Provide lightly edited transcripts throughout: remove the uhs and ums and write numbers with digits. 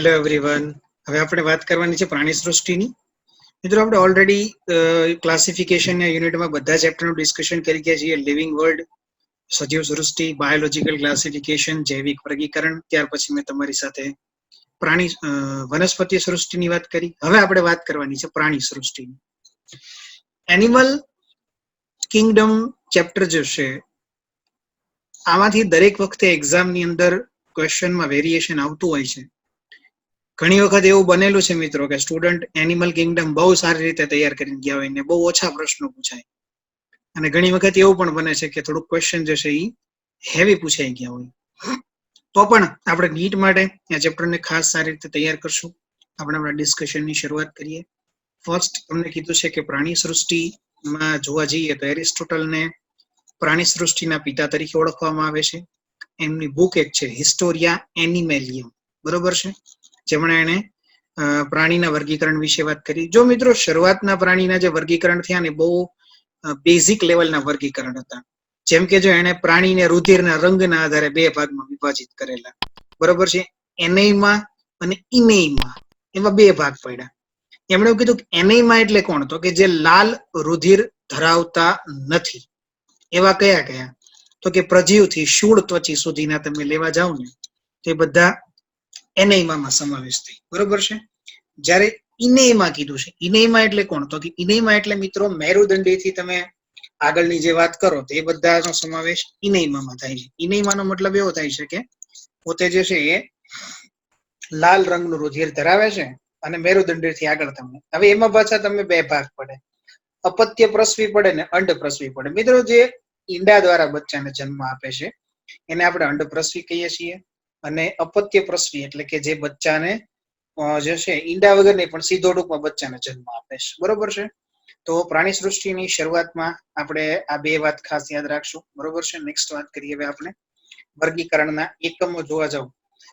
Hello everyone. હવે આપણે વાત કરવાની છે પ્રાણી સૃષ્ટિની. મિત્રો આપણે ઓલરેડી ક્લાસિફિકેશનના યુનિટમાં બધા ચેપ્ટરનું ડિસ્કશન કરી ગયા છીએ. લિવિંગ વર્લ્ડ, સજીવ સૃષ્ટિ, બાયોલોજીકલ ક્લાસિફિકેશન, જૈવિક વર્ગીકરણ. ત્યાર પછી મેં તમારી સાથે વનસ્પતિ સૃષ્ટિની વાત કરી. હવે આપણે વાત કરવાની છે પ્રાણી સૃષ્ટિની. એનિમલ કિંગડમ ચેપ્ટર જે છે આમાંથી દરેક વખતે એક્ઝામની અંદર ક્વેશ્ચનમાં વેરિએશન આવતું હોય છે. ઘણી વખત એવું બનેલું છે મિત્રો કે સ્ટુડન્ટ એનિમલ કિંગડમ બહુ સારી રીતે તૈયાર કરીને ગયા હોય ને બહુ ઓછા પ્રશ્નો પૂછાય, અને ઘણી વખત એવું પણ બને છે કે થોડુંક ક્વેશ્ચન જે છે એ હેવી પૂછાઈ ગયા હોય. તો પણ આપણે નીટ માટે આ ચેપ્ટરને ખાસ સારી રીતે તૈયાર કરશું. આપણે આપણા ડિસ્કશનની શરૂઆત કરીએ. ફર્સ્ટ તમને કીધું છે કે પ્રાણી સૃષ્ટિમાં જોવા જઈએ તો એરિસ્ટોટલને પ્રાણી સૃષ્ટિના પિતા તરીકે ઓળખવામાં આવે છે. એમની બુક એક છે હિસ્ટોરિયા એનિમેલિયમ, બરોબર છે, જેમણે એને પ્રાણીના વર્ગીકરણ વિશે વાત કરી. જો મિત્રો શરૂઆતના પ્રાણીના જે વર્ગીકરણ થયા ને બહુ બેઝિક લેવલના વર્ગીકરણ હતા. જેમ કે જો એને પ્રાણીને રુધિરના રંગના આધારે બે ભાગમાં વિભાજિત કરેલા, બરોબર છે, એનેઇમા અને ઇનેઇમા, એમાં બે ભાગ પડ્યા. એમણે એવું કીધું કે એનેઇમા એટલે કોણ, તો કે જે લાલ રુધિર ધરાવતા નથી. એવા કયા કયા, તો કે પ્રજીવથી શૂળ ત્વચી સુધીના તમે લેવા જાઓ ને તે બધા એનેઇમામાં સમાવેશ થઈ, બરોબર છે. જ્યારે ઇનેઇમા કીધું છે, ઇનેઇમા એટલે કોણ, તો કે ઇનેઇમા એટલે મિત્રો મેરુદંડીથી તમે આગળની જે વાત કરો તો એ બધાનો સમાવેશ ઇનેઇમામાં થાય છે. ઇનેઇમાનો મતલબ એવો થાય છે કે પોતે જે છે એ લાલ રંગનું રુધિર ધરાવે છે અને મેરુદંડથી આગળ તમે, હવે એમાં પાછા તમે બે ભાગ પડે, અપત્ય પ્રસવી પડે ને અંડ પ્રસવી પડે. મિત્રો જે ઈંડા દ્વારા બચ્ચાને જન્મ આપે છે એને આપણે અંડ પ્રસવી કહીએ છીએ, અને અપત્ય પ્રસવી એટલે કે જે બચ્ચાને જે છે ઈંડા વગર નહીં પણ સીધો ટૂંકમાં બચ્ચાને જન્મ આપે છે, બરોબર છે. તો પ્રાણી સૃષ્ટિની શરૂઆતમાં આપણે આ બે વાત ખાસ યાદ રાખશું, બરોબર છે. નેક્સ્ટ વાત કરીએ હવે આપણે વર્ગીકરણના એકમો જોવા જાવ.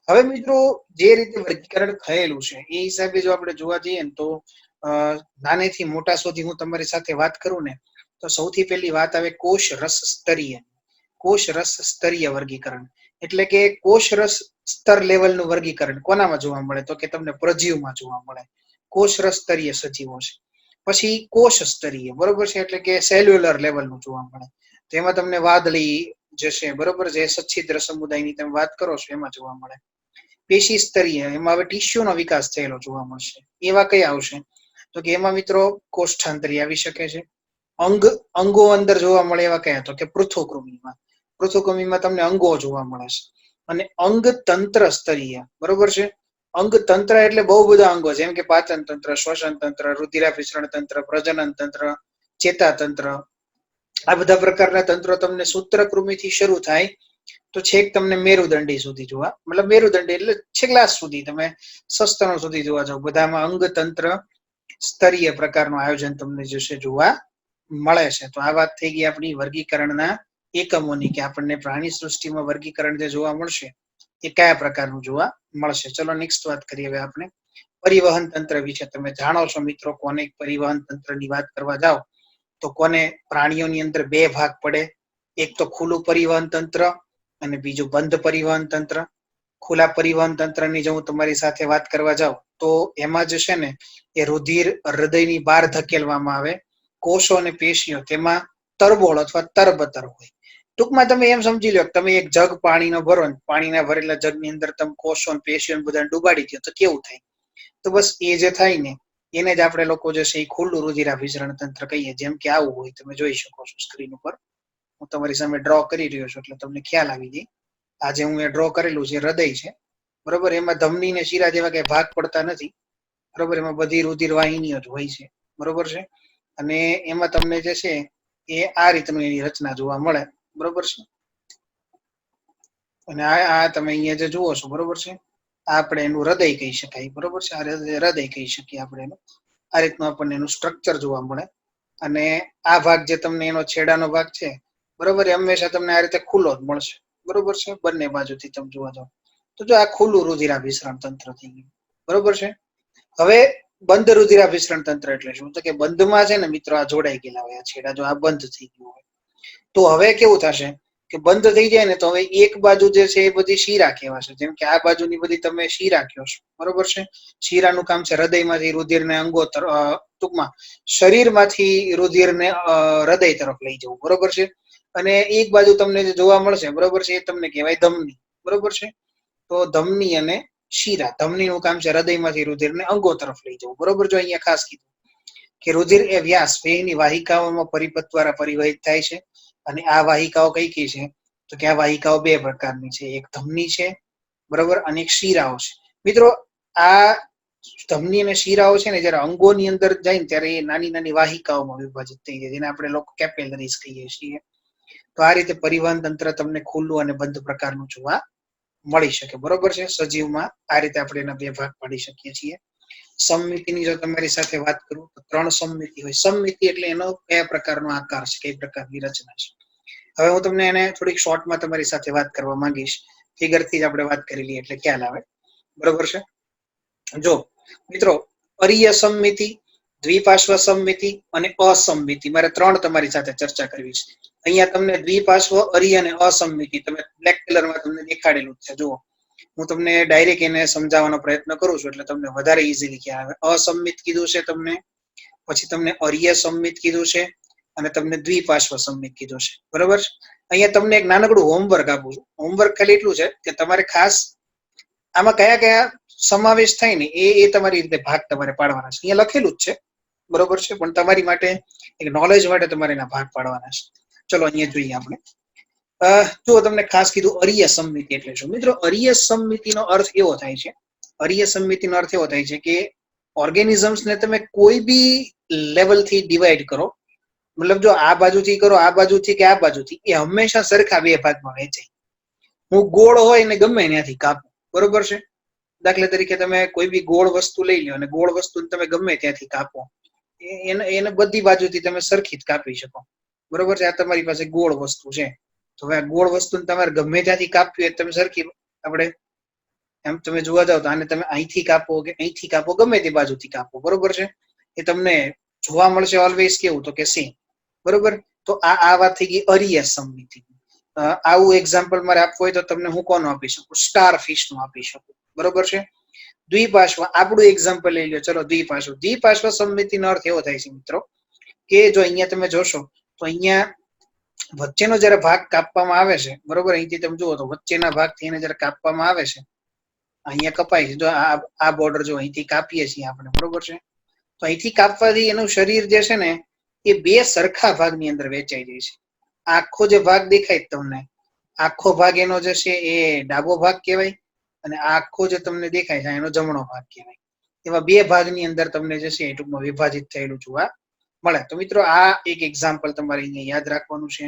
હવે મિત્રો જે રીતે વર્ગીકરણ થયેલું છે એ હિસાબે જો આપણે જોવા જઈએ ને તો નાનેથી મોટા સુધી હું તમારી સાથે વાત કરું ને તો સૌથી પહેલી વાત આવે કોષ રસ સ્તરીય. કોષ રસ સ્તરીય વર્ગીકરણ એટલે કે કોષ રસ સ્તર લેવલનું વર્ગીકરણ કોનામાં જોવા મળે, તો કે તમને પ્રજીવમાં જોવા મળે. કોષ રસ સ્તરીય સજીવો છે. પછી કોષ સ્તરીય, બરોબર છે, એટલે કે સેલ્યુલર લેવલનું જોવા મળે. તો એમાં તમને વાદળી જે છે, બરોબર, જે સચ્છિદ્ર સમુદાયની તમે વાત કરો છો એમાં જોવા મળે. પેશી સ્તરીય, એમાં હવે ટીસ્યુનો વિકાસ થયેલો જોવા મળશે. એવા કયા આવશે, તો કે એમાં મિત્રો કોષ્ઠાંતરી આવી શકે છે. અંગો અંદર જોવા મળે એવા કયા, તો કે પૃથુકૃમિમાં. પૃથુકૃમિમાં તમને અંગો જોવા મળે છે. અને અંગ તંત્ર સ્તરીય, બરોબર છે. અંગ તંત્ર એટલે બહુ બધા અંગો, જેમ કે પાચન તંત્ર, શ્વસન તંત્ર, રુધિરાભિસરણ તંત્ર, પ્રજનન તંત્ર, ચેતાતંત્ર, આ બધા પ્રકારના તંત્રો તમને સૂત્રકૃમિથી શરૂ થાય તો છેક તમને મેરુદંડી સુધી જોવા, મતલબ મેરુદંડી એટલે છેલ્લા સુધી તમે સસ્તનો સુધી જોવા જાવ, બધામાં અંગ તંત્ર સ્તરીય પ્રકારનું આયોજન તમને જે છે જોવા મળે છે. તો આ વાત થઈ ગઈ આપણી વર્ગીકરણના એકમોની, કે આપણને પ્રાણી સૃષ્ટિમાં વર્ગીકરણ જે જોવા મળશે એ કયા પ્રકારનું જોવા મળશે. ચલો નેક્સ્ટ વાત કરીએ હવે આપણે પરિવહન તંત્ર વિશે. તમે જાણો છો મિત્રો, કોને પરિવહન તંત્રની વાત કરવા જાઓ તો કોને પ્રાણીઓની અંદર બે ભાગ પડે, એક તો ખુલ્લું પરિવહન તંત્ર અને બીજું બંધ પરિવહન તંત્ર. ખુલ્લા પરિવહન તંત્રની જો હું તમારી સાથે વાત કરવા જાઉં તો એમાં જે છે ને એ રુધિર હૃદયની બહાર ધકેલવામાં આવે. કોષો અને પેશીઓ તેમાં તરબોળ અથવા તરબતર હોય. ટૂંકમાં તમે એમ સમજી લો કે તમે એક જગ પાણીનો ભરો, પાણીના ભરેલા જગની અંદર તમે કોષો પેશીઓ બધા ડુબાડી દો તો કેવું થાય, તો બસ એ જે થાય ને એને જ આપણે લોકો જે છે એ ખુલ્લું રુધિરાભિસરણ તંત્ર કહીએ. જેમ કે આવું હોય, તમે જોઈ શકો છો સ્ક્રીન ઉપર, હું તમારી સામે ડ્રો કરી રહ્યો છું એટલે તમને ખ્યાલ આવી જાય. આજે હું એ ડ્રો કરેલું છે હૃદય છે, બરોબર, એમાં ધમની ને શીરા જેવા કઈ ભાગ પડતા નથી, બરોબર, એમાં બધી રુધિર વાહિનીઓ જ હોય છે, બરોબર છે. અને એમાં તમને જે છે એ આ રીતનું એની રચના જોવા મળે, બરોબર છે. અને આ તમે અહીંયા જે જુઓ છો, બરોબર છે, આપણે એનું હૃદય કહી શકાય, બરોબર છે, આ હૃદય કહી શકીએ આપણે એનું. આ રીતનું આપણને એનું સ્ટ્રક્ચર જોવા મળે. અને આ ભાગ જે તમને એનો છેડાનો ભાગ છે, બરોબર, એ હંમેશા તમને આ રીતે ખુલ્લો જ મળશે, બરોબર છે, બંને બાજુથી તમે જોવા જાવ તો. જો આ ખુલ્લું રુધિરાભિસરણ તંત્ર થઈ ગયું, બરોબર છે. હવે બંધ રુધિરાભિસરણ તંત્ર એટલે શું, તો કે બંધમાં છે ને મિત્રો આ જોડાઈ ગયેલા હોય છેડા, જો આ બંધ થઈ ગયું હોય તો હવે કેવું થશે કે બંધ થઈ જાય ને તો હવે એક બાજુ જે છે એ બધી શીરા કહેવાશે. જેમ કે આ બાજુની બધી તમે શીરા કહો છો, બરોબર છે. શીરાનું કામ છે હૃદયમાંથી રુધિરને અંગો ટૂંકમાં શરીરમાંથી રુધિરને હૃદય તરફ લઈ જવું, બરોબર છે. અને એક બાજુ તમને જે જોવા મળશે, બરોબર છે, એ તમને કહેવાય ધમની, બરોબર છે. તો ધમની અને શીરા, ધમનીનું કામ છે હૃદયમાંથી રુધિરને અંગો તરફ લઈ જવું, બરોબર. જો અહીંયા ખાસ કીધું કે રુધિર એ વ્યાસ વેગની વાહિકાઓમાં પરિપથ દ્વારા પરિવહિત થાય છે. અને આ વાહિકાઓ કઈ કઈ છે તો કે આ વાહિકાઓ બે પ્રકારની છે, એક ધમની છે, બરોબર, અને એક શીરાઓ છે. મિત્રો આ ધમની અને શીરાઓ છે ને જયારે અંગોની અંદર જાય ને ત્યારે એ નાની નાની વાહિકાઓમાં વિભાજિત થઈ જાય, જેને આપણે લોકો કેપિલરીઝ કહીએ છીએ. તો આ રીતે પરિવહન તંત્ર તમને ખુલ્લું અને બંધ પ્રકારનું જોવા મળી શકે, બરોબર છે. સજીવમાં આ રીતે આપણે એના બે ભાગ પાડી શકીએ છીએ. સમમિતિની જો તમારી સાથે વાત કરું તો 3 સમમિતિ હોય. સમમિતિ એટલે એનો કયા પ્રકારનો આકાર છે, કઈ પ્રકારની રચના છે. હવે હું તમને એને થોડીક શોર્ટમાં તમારી સાથે વાત કરવા માંગીશ. ફિગરથી જ આપણે વાત કરી લઈએ એટલે ખ્યાલ આવે, બરોબર છે. જો મિત્રો, અરીય સમમિતિ, દ્વિપાર્શ્વ સમમિતિ અને અસમમિતિ, મારે 3 તમારી સાથે ચર્ચા કરવી છે. અહીંયા તમને દ્વિપાર્શ્વ, અરીય અને અસમમિતિ તમે બ્લેક કલરમાં તમને દેખાડેલું છે. જુઓ, હું તમને ડાયરેક્ટ એને સમજાવવાનો પ્રયત્ન કરું છું એટલે તમને વધારે ઈઝીલી ખ્યાલ આવે. અસમમિત કીધું છે તમને, પછી તમને અરીય સમમિત કીધું છે અને તમને દ્વિપાર્શ્વ સમમિત કીધું છે, બરોબર. અહીંયા તમને એક નાનકડું હોમવર્ક આપું છું. હોમવર્ક ખાલી એટલું છે કે તમારે ખાસ આમાં કયા કયા સમાવેશ થાય ને એ તમારી રીતે ભાગ તમારે પાડવાના છે. અહીંયા લખેલું જ છે, બરોબર છે, પણ તમારી માટે એક નોલેજ માટે તમારે એના ભાગ પાડવાના છે. ચલો અહીંયા જોઈએ આપણે. જો તમને ખાસ કીધું અરીય સમમિતિ એટલે શું. મિત્રો, અરીય સમમિતિનો અર્થ એવો થાય છે, અરીય સમમિતિનો અર્થ એવો થાય છે કે ઓર્ગેનિઝમ્સ ને તમે કોઈ બી લેવલથી ડિવાઈડ કરો, મતલબ જો આ બાજુથી કરો, આ બાજુથી કે આ બાજુથી, એ હંમેશા સરખા બે ભાગમાં વહેંચાય. હું ગોળ હોય ને ગમે ત્યાંથી કાપું, બરોબર છે. દાખલા તરીકે તમે કોઈ બી ગોળ વસ્તુ લઈ લો અને ગોળ વસ્તુ તમે ગમે ત્યાંથી કાપો, એને બધી બાજુથી તમે સરખી જ કાપી શકો, બરોબર છે. આ તમારી પાસે ગોળ વસ્તુ છે, તો હવે આ ગોળ વસ્તુ તમારે ગમે ત્યાંથી કાપવી હોય તમે સરખી, આપણે એમ તમે જોવા જાવ તો આને તમે અહીંથી કાપો કે અહીંથી કાપો, ગમે તે બાજુથી કાપો, બરોબર છે, એ તમને જોવા મળશે ઓલવેઝ કેવું તો કે સેમ, બરોબર. તો આ વાત થઈ ગઈ અરીય સમમિતિ. આવું એક્ઝામ્પલ મારે આપવું હોય તો તમને હું કોનું આપી શકું, સ્ટાર ફિશ નું આપી શકું, બરોબર છે. દ્વિપાર્શ્વ, આપણું એક્ઝામ્પલ લઈ લો. ચલો, દ્વિપાર્શ્વ. દ્વિપાર્શ્વ સમમિતિનો અર્થ એવો થાય છે મિત્રો કે જો અહીંયા તમે જોશો તો અહીંયા વચ્ચેનો જયારે ભાગ કાપવામાં આવે છે, બરોબર, અહીંથી તમે જુઓ તો વચ્ચેના ભાગથી એને જયારે કાપવામાં આવે છે, અહીંયા કપાય છે, જો આ બોર્ડર જો અહીંથી કાપીએ છીએ આપણે, બરોબર છે. તો અહીંથી કાપવાથી એનું શરીર જે છે ને એ બે સરખા ભાગની અંદર વેચાઈ જાય છે. આખો જે ભાગ દેખાય તમને, આખો ભાગ એનો જે છે એ ડાબો ભાગ કહેવાય અને આખો જે તમને દેખાય છે એનો જમણો ભાગ કહેવાય. એવા બે ભાગની અંદર તમને જે છે એ ટૂંકમાં વિભાજિત થયેલું જોવા મળે. તો મિત્રો, આ એક એક્ઝામ્પલ તમારે અહીંયા યાદ રાખવાનું છે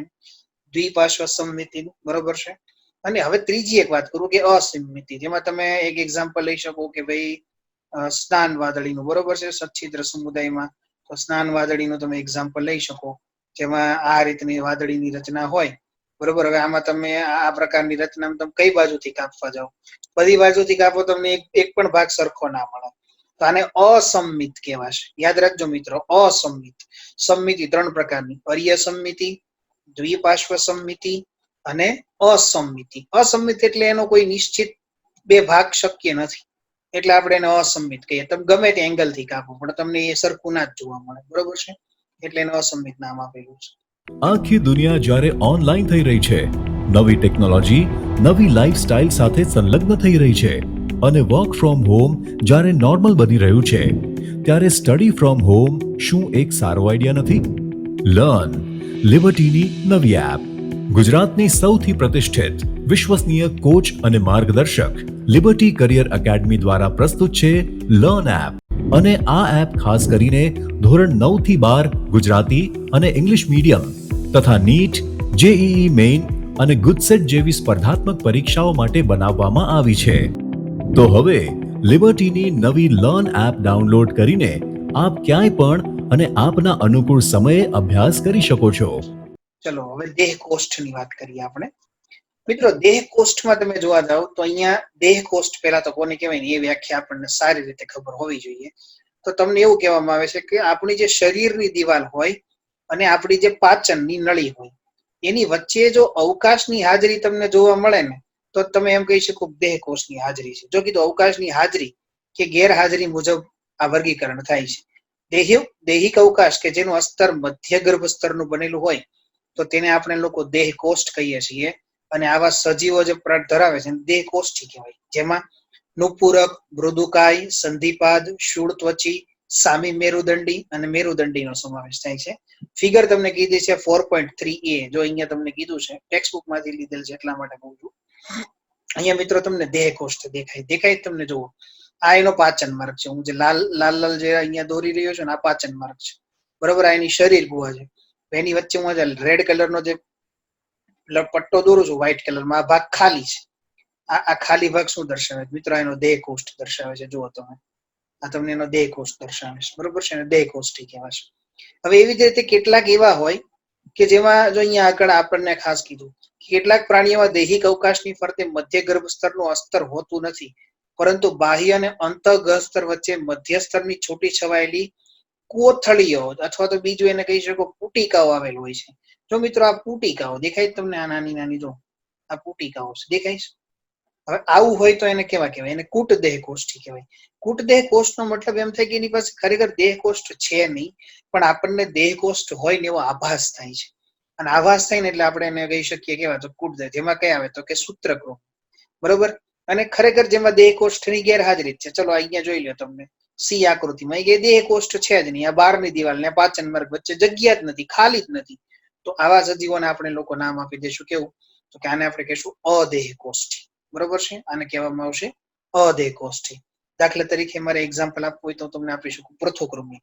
દ્વિપાર્શ્વ સમમિતિનું, બરોબર છે. અને હવે ત્રીજી એક વાત કરું કે અસમમિતિ, જેમાં તમે એક એક્ઝામ્પલ લઈ શકો કે ભાઈ સ્નાન વાદળીનું, બરોબર છે. સચ્છિદ્ર સમુદાયમાં તો સ્નાન વાદળીનું તમે એક્ઝામ્પલ લઈ શકો, જેમાં આ રીતની વાદળીની રચના હોય, બરોબર. હવે આમાં તમે આ પ્રકારની રચના તમે કઈ બાજુથી કાપવા જાઓ, બધી બાજુથી કાપો તમને એક પણ ભાગ સરખો ના મળે, તો આને અસમમિત કહેવાશે. યાદ રાખજો મિત્રો, અસમમિત. સમમિતિ 3 પ્રકારની, અરીય સમમિતિ, દ્વિપાર્શ્વ સમમિતિ અને અસમમિતિ. અસમમિત એટલે એનો કોઈ નિશ્ચિત બે ભાગ શક્ય નથી, એટલે આપણે એને અસમમિત કહીએ. તમે ગમે તે એંગલ થી કાપો પણ તમને એ સરખું ના જ જોવા મળે, બરોબર છે, એટલે એને અસમમિત નામ આપેલું છે. આખી દુનિયા જ્યારે ઓનલાઈન થઈ રહી છે, નવી ટેકનોલોજી નવી લાઈફસ્ટાઈલ સાથે સંલગ્ન થઈ રહી છે અને વર્ક ફ્રોમ હોમ જ્યારે નોર્મલ બની રહ્યું છે, ત્યારે સ્ટડી ફ્રોમ હોમ શું એક સારો આઈડિયા નથી? લર્ન લિબર્ટીની નવી એપ. ગુજરાતની સૌથી પ્રતિષ્ઠિત વિશ્વસનીય કોચ અને માર્ગદર્શક લિબર્ટી કરિયર એકેડમી દ્વારા પ્રસ્તુત છે લર્ન એપ. અને આ એપ ખાસ કરીને ધોરણ 9 થી 12 ગુજરાતી અને ઇંગ્લિશ મીડિયમ તથા નીટ, જેઈઈ મેઇન અને ગુજસેટ જેવી સ્પર્ધાત્મક પરીક્ષાઓ માટે બનાવવામાં આવી છે. તો હવે લિબર્ટીની નવી લર્ન એપ ડાઉનલોડ કરીને આપ ક્યાંય પણ અને આપના અનુકૂળ સમયે અભ્યાસ કરી શકો છો. ચલો હવે દેહ કોષ્ઠની વાત કરીએ આપણે. મિત્રો, દેહ કોષ્ઠમાં તમે જોવા જાવ તો અહીંયા દેહ કોષ્ઠ પહેલા તો કોને કહેવાય ને એ વ્યાખ્યા આપણને સારી રીતે ખબર હોવી જોઈએ. તો તમને એવું કહેવામાં આવે છે કે આપણી જે શરીરની દિવાલ હોય અને આપણી જે પાચનની નળી હોય, એની વચ્ચે જો અવકાશની હાજરી તમને જોવા મળે ને તો તમે એમ કહી શકો દેહ કોષની હાજરી છે. જો કીધું અવકાશની હાજરી કે ગેરહાજરી મુજબ આ વર્ગીકરણ થાય છે. દૈહિક અવકાશ કે જેનું અસ્તર મધ્ય ગર્ભ સ્તરનું બનેલું હોય તો તેને આપણે લોકો દેહ કોષ્ઠ કહીએ છીએ. અને આવા સજીવો જે પ્રાણ ધરાવે છે દેહ કોષ્ઠી કહેવાય, જેમાં નુપૂરક, મૃદુકાય, સંધિપાદ, શૂળ ત્વચી, સામી મેરુદંડી અને મેરુદંડીનો સમાવેશ થાય છે. ફિગર તમને કીધી છે 4.3a, જો અહીંયા તમને કીધું છે ટેક્સ્ટ બુક માંથી લીધેલ છે એટલા માટે કહું છું. અહીંયા મિત્રો તમને દેહ કોષ્ઠ દેખાય તમને જુઓ, આ એનો પાચન માર્ગ છે. હું જે લાલ લાલ જે અહીંયા દોરી રહ્યો છું ને આ પાચન માર્ગ છે, બરોબર. આ એની શરીર ગુહા છે. એની વચ્ચે હું રેડ કલરનો જે પટ્ટો દોરું છું વ્હાઈટ કલરમાં, આ ભાગ ખાલી છે. આ ખાલી ભાગ શું દર્શાવે છે મિત્રો? એનો દેહ કોષ્ઠ દર્શાવે છે. જુઓ તમે, આ તમને એનો દેહ કોષ્ઠ દર્શાવે છે, બરોબર છે. દેહ કોષ્ઠી કહેવાય છે. હવે એવી જ રીતે કેટલાક એવા હોય કે જેમાં જો અહીંયા આગળ આપણને ખાસ કીધું કેટલાક પ્રાણીઓમાં દૈહિક અવકાશની ફરતે મધ્ય ગર્ભ સ્તરનું અસ્તર હોતું નથી, પરંતુ બાહ્ય અને અંતઃગર્ભ સ્તર વચ્ચે મધ્ય સ્તરની છૂટી છવાયેલી કોથળીઓ અથવા તો બીજું એને કહી શકો પુટિકાઓ આવેલું હોય છે. જો મિત્રો આ પુટિકાઓ દેખાય તમને, આ નાની નાની જો આ પુટિકાઓ દેખાય છે. હવે આવું હોય તો એને કેવા કહેવાય? એને કૂટ દેહ કોષ્ઠી કહેવાય. કૂટ દેહ કોષ્ઠનો મતલબ એમ થાય કે એની પાસે ખરેખર દેહ કોષ્ઠ છે નહીં, પણ આપણને દેહ કોષ્ઠ હોય ને એવો આભાસ થાય છે. અને આભાસ થાય ને એટલે આપણે એને કહી શકીએ કેવા તો કૂટ દેહ. જેમાં કઈ આવે તો કે સૂત્રકૃમ, બરોબર. અને ખરેખર જેમાં દેહ કોષ્ઠની ગેરહાજરી છે. ચલો અહીંયા જોઈ લો તમને સી આકૃતિમાં એ દેહ કોષ્ઠ છે જ નહીં. આ બહારની દિવાલ ને પાચન માર્ગ વચ્ચે જગ્યા જ નથી, ખાલી જ નથી. તો આવા સજીવોને આપણે લોકો નામ આપી દઈશું કેવું? તો કે આને આપણે કહીશું અદેહ કોષ્ઠી, બરોબર છે. આને કહેવામાં આવશે અદેહ કોષ્ઠી. દાખલા તરીકે મારે એક્ઝામ્પલ આપવું હોય તો તમને આપી શકું પૃથુકૃમિ.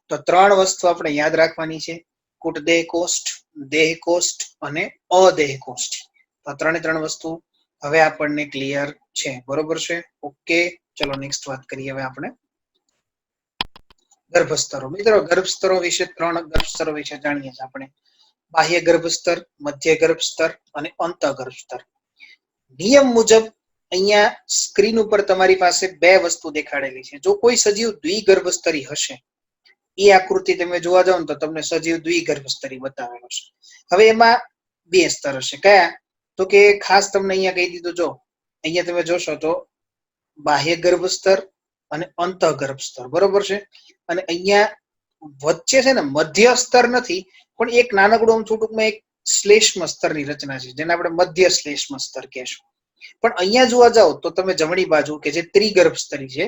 તો 3 વસ્તુ આપણે યાદ રાખવાની છે: કૂટ દેહ કોષ્ઠ, દેહ કોષ્ઠ અને અદેહ કોષ્ઠ. તો 3 વસ્તુ હવે આપણને ક્લિયર છે, બરોબર છે. ઓકે, ચલો નેક્સ્ટ વાત કરીએ હવે આપણે ગર્ભસ્તરો. મિત્રો ગર્ભસ્તરો વિશે 3 ગર્ભસ્તરો વિશે જાણીએ છીએ આપણે: બાહ્ય ગર્ભસ્તર, મધ્ય ગર્ભસ્તર અને અંતઃગર્ભ સ્તર. નિયમ મુજબ અહીંયા સ્ક્રીન ઉપર તમારી પાસે 2 વસ્તુ દેખાડેલી છે. જો કોઈ સજીવ દ્વિગર્ભસ્તરી હશે, એ આકૃતિ તમે જોવા જાવ ને તો તમને સજીવ દ્વિગર્ભસ્તરી બતાવેલો છે. હવે એમાં 2 સ્તર હશે. કયા? તો કે ખાસ તમને અહીંયા કહી દીધું. જો અહીંયા તમે જોશો તો બાહ્ય ગર્ભસ્તર અને અંતઃગર્ભ સ્તર, બરોબર છે. અને અહીંયા વચ્ચે છે ને મધ્ય સ્તર નથી, પણ એક નાનકડું અમથું ટૂંકમાં એક શ્લેષ્મ સ્તરની રચના છે, જેને આપણે મધ્ય શ્લેષ્મ સ્તર કહેશું. પણ અહીંયા જોવા જાવ તો તમે જમણી બાજુ કે જે ત્રિગર્ભ સ્તરી છે,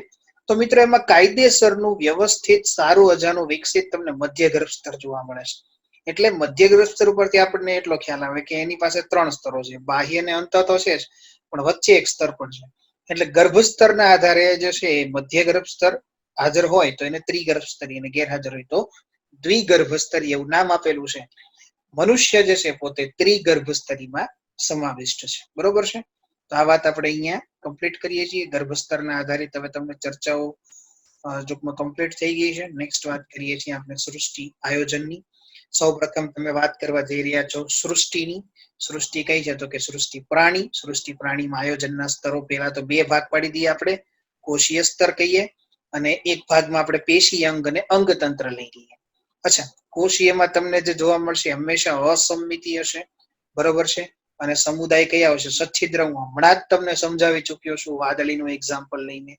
તો મિત્રો એમાં કાયદેસરનું વ્યવસ્થિત સારું અજાનું વિકસિત તમને મધ્ય ગર્ભ સ્તર જોવા મળે છે. એટલે મધ્ય ગર્ભ સ્તર ઉપરથી આપણને એટલો ખ્યાલ આવે કે એની પાસે 3 સ્તરો છે. બાહ્ય અને અંતઃ તો છે જ, પણ વચ્ચે એક સ્તર પણ છે. એટલે ગર્ભસ્તરના આધારે જે છે એ મધ્ય ગર્ભ સ્તર હાજર હોય તો એને ત્રિગર્ભ સ્તરી, અને ગેરહાજર હોય તો દ્વિગર્ભ સ્તરી એવું નામ આપેલું છે. મનુષ્ય જે છે પોતે ત્રિગર્ભ સ્તરીમાં સમાવિષ્ટ છે, બરોબર છે. તો આ વાત આપણે અહીંયા કમ્પ્લીટ કરીએ છીએ. ગર્ભસ્તરના આધારિત હવે તમને ચર્ચાઓ ટૂંકમાં કમ્પ્લીટ થઈ ગઈ છે. નેક્સ્ટ વાત કરીએ છીએ આપણે સૃષ્ટિ આયોજનની. સૌપ્રથમ તમે વાત કરવા જઈ રહ્યા છો સૃષ્ટિની. સૃષ્ટિ કઈ છે? તો કે સૃષ્ટિ પ્રાણી. સૃષ્ટિ પ્રાણીમાં આયોજનના સ્તરો પહેલા તો 2 ભાગ પાડી દઈએ આપણે. કોષીય સ્તર કહીએ અને એક ભાગમાં આપણે પેશી અંગ અને અંગતંત્ર લઈ લઈએ. અચ્છા, કોષીયમાં તમને જે જોવા મળશે હંમેશા અસંમિતિ હશે, બરોબર છે. અને સમુદાય કયા આવશે? સચ્છિદ્ર. હું હમણાં જ તમને સમજાવી ચુક્યો છું વાદળીનું એક્ઝામ્પલ લઈને.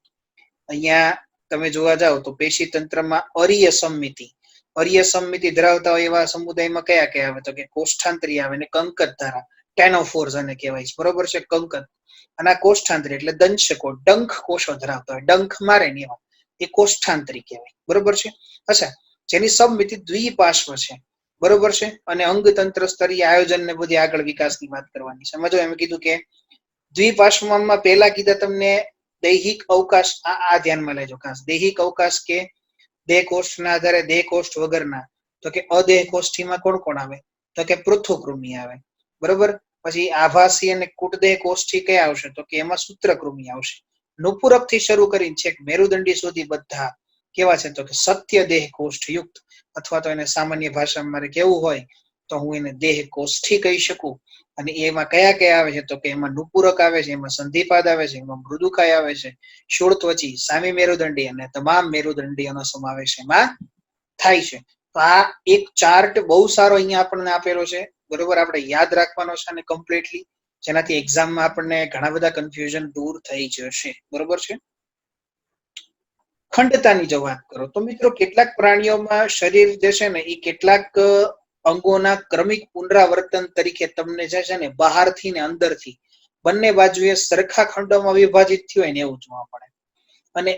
અહીંયા તમે જોવા જાવ તો પેશી તંત્રમાં અરીય સંમિતિ. અરીય સંમિતિ ધરાવતા હોય એવા સમુદાયમાં કયા કયા આવે? તો કે કોષ્ઠાંતરી આવે ને કંકત ધારા, ટેનોફોર્સ આને કહેવાય છે, બરોબર છે. કંકત. અને આ કોષ્ઠાંતરી એટલે દંશકો, ડંખ કોષો ધરાવતા હોય, ડંખ મારે ને એવા, એ કોષ્ઠાંતરી કહેવાય, બરોબર છે. અચ્છા, જેની સંમિતિ દ્વિપાર્શ્વ છે, બરોબર છે. અને અંગતંત્ર સ્તરીય આયોજન ને બધી આગળ વિકાસની વાત કરવાની છે. સમજો એમ કીધું કે દ્વિપાર્શ્વમાં પહેલા કીધા તમને દૈહિક અવકાશ. આ ધ્યાનમાં લેજો ખાસ. દૈહિક અવકાશ કે દેહ કોષ્ઠના આધારે દેહ કોષ્ઠ વગરના, તો કે અદેહ કોષ્ઠીમાં કોણ કોણ આવે? તો કે પૃથુકૃમિ આવે, બરોબર. પછી આભાસી અને કૂટદેહ કોષ્ઠી કયા આવશે? તો કે એમાં સૂત્રકૃમિ આવશે. નુપુરક થી શરૂ કરીને છેક મેરુદંડી સુધી બધા કેવા છે? તો કે સત્ય દેહ કોષ્ઠ યુક્ત, અથવા તો એને સામાન્ય ભાષામાં મારે કેવું હોય તો હું એને દેહ કોષ્ઠી કહી શકું. અને એમાં કયા કયા આવે છે? તો કે એમાં નુપુરક આવે છે, એમાં સંધિપાદ આવે છે, એમાં મૃદુકાય આવે છે, શૂળ ત્વચી, સામી મેરુદંડી અને તમામ મેરુદંડીઓનો સમાવેશ એમાં થાય છે. તો આ એક ચાર્ટ બહુ સારો અહીંયા આપણને આપેલો છે. બરોબર, આપણે યાદ રાખવાનો છે અને કમ્પ્લીટલી, જેનાથી એક્ઝામમાં આપણને ઘણા બધા કન્ફ્યુઝન દૂર થઈ જશે. બરોબર છે. ખંડતાની જો વાત કરો તો મિત્રો કેટલાક પ્રાણીઓમાં શરીર જે છે ને એ કેટલાક અંગોના ક્રમિક પુનરાવર્તન તરીકે તમને જે છે ને બહારથી ને અંદરથી બંને બાજુએ સરખા ખંડોમાં વિભાજિત થયું હોય ને એવું જોવા મળે. અને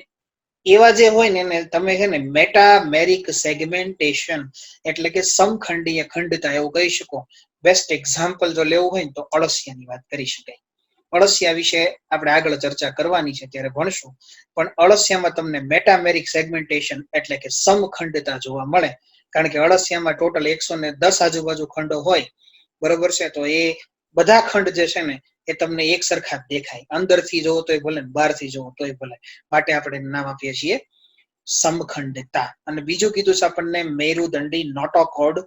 એવા જે હોય ને તમે છે ને મેટામેરિક સેગમેન્ટેશન એટલે કે સમખંડીય ખંડતા એવું કહી શકો. બેસ્ટ એક્ઝામ્પલ જો લેવું હોય ને તો અળસિયાની વાત કરી શકાય. અળસિયા વિશે આપણે આગળ ચર્ચા કરવાની છે ત્યારે ભણશું, પણ અળસિયામાં તમને મેટામેરિક સેગમેન્ટેશન એટલે કે સમખંડતા જોવા મળે. કારણ કે અળસિયામાં ટોટલ 110 આજુબાજુ ખંડો હોય. બરોબર છે. તો એ બધા ખંડ જે છે ને એ તમને એક સરખા જ દેખાય, અંદરથી જોવો તોય ભલે, બહારથી જોવો તોય ભલે. માટે આપણે નામ આપીએ છીએ સમખંડતા. અને બીજું કીધું છે આપણને મેરુદંડી નોટોકોડ.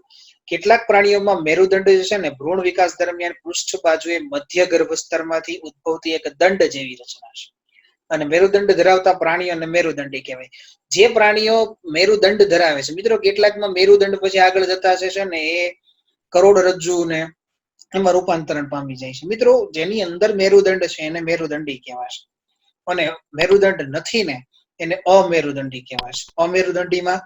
કેટલાક પ્રાણીઓમાં મેરુદંડ જે છે ને ભ્રૂણ વિકાસ દરમિયાન પૃષ્ઠ બાજુએ મધ્ય ગર્ભસ્તરમાંથી ઉદ્ભવતી એક દંડ જેવી રચના છે. અને મેરુદંડ ધરાવતા પ્રાણીઓને મેરુદંડી કહેવાય. જે પ્રાણીઓ મેરુદંડ ધરાવે છે મિત્રો, કેટલાકમાં મેરુદંડ પછી આગળ જતા છે ને એ કરોડરજ્જુ ને એમાં રૂપાંતરણ પામી જાય છે. મિત્રો જેની અંદર મેરુદંડ છે એને મેરુદંડી કહેવાશે, અને મેરુદંડ નથી ને એને અમેરુદંડી કહેવાશે. અમેરુદંડીમાં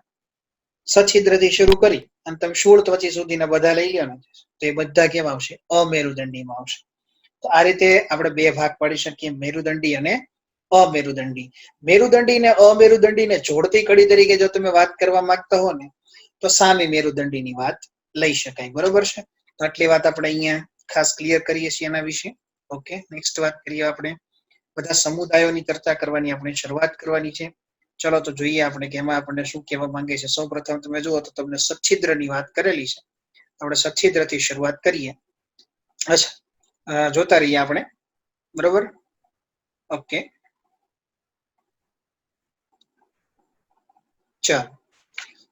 સછિદ્રથી શરૂ કરી અને તમે શૂળ ત્વચી સુધીના બધા લઈ લો ને તો એ બધા કેવા આવશે? અમેરુદંડીમાં આવશે. તો આ રીતે આપણે બે ભાગ પાડી શકીએ, મેરુદંડી અને અમેરુદંડી. મેરુદંડી ને અમેરુદંડીને જોડતી કડી તરીકે જો તમે વાત કરવા માંગતા હો ને તો સામી મેરુદંડીની વાત લઈ શકાય. બરોબર છે. તો આટલી વાત આપણે અહીંયા ખાસ ક્લિયર કરીએ છીએ એના વિશે. ઓકે, નેક્સ્ટ વાત કરીએ આપણે. બધા સમુદાયોની ચર્ચા કરવાની આપણે શરૂઆત કરવાની છે. ચલો તો જોઈએ આપણે કે એમાં આપણને શું કહેવા માંગે છે. સૌપ્રથમ તમે જુઓ તો તમને સચ્છિદ્રની વાત કરેલી છે. આપણે સચ્છિદ્રથી શરૂઆત કરીએ. અચ્છા, જોતા રહીએ આપણે. બરોબર, ઓકે, ચાલો.